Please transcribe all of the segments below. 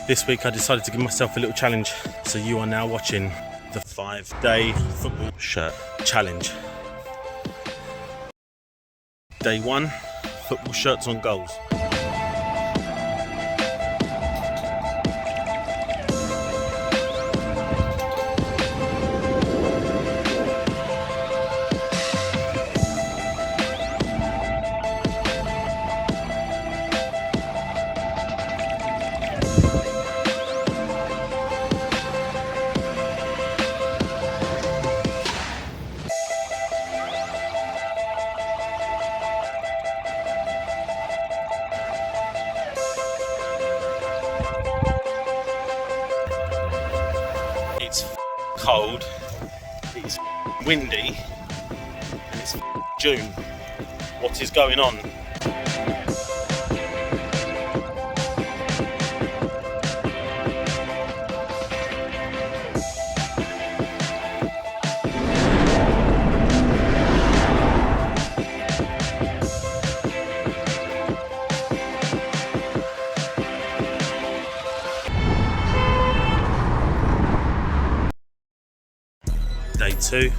This week I decided to give myself a little challenge, so you are now watching the 5-day football shirt challenge. Day 1, football shirts on goals. It's cold, it's windy, and it's June. What is going on? Day 2,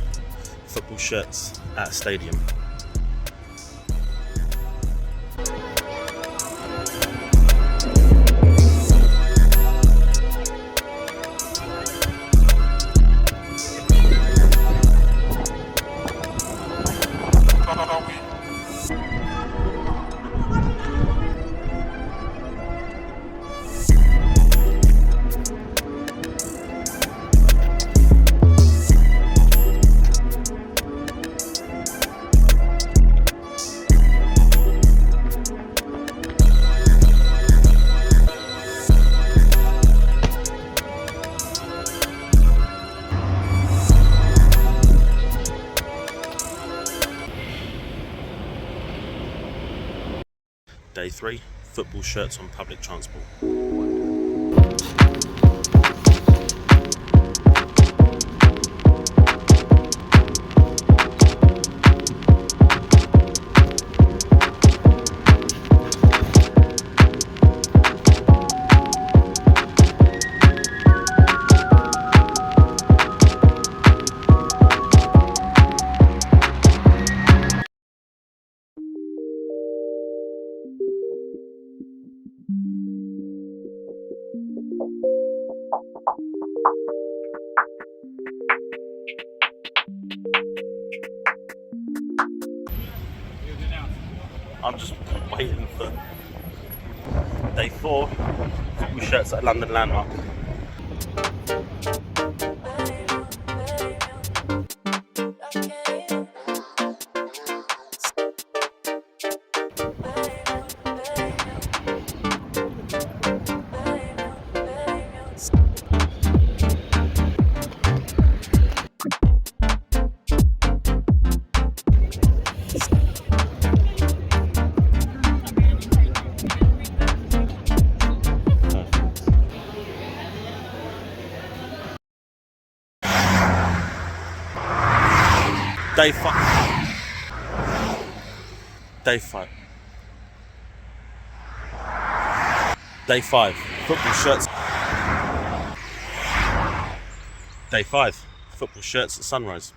football shirts at a stadium. Day 3, football shirts on public transport. I'm just waiting for day 4, football shirts at London Landmark. Day 5. Day 5. Day 5. Football shirts. Day 5. Football shirts at sunrise.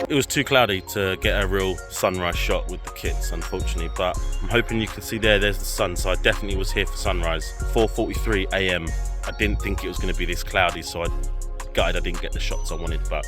It was too cloudy to get a real sunrise shot with the kits, unfortunately, but I'm hoping you can see there's the sun, so I definitely was here for sunrise. 4:43 AM. I didn't think it was going to be this cloudy, so I didn't get the shots I wanted, but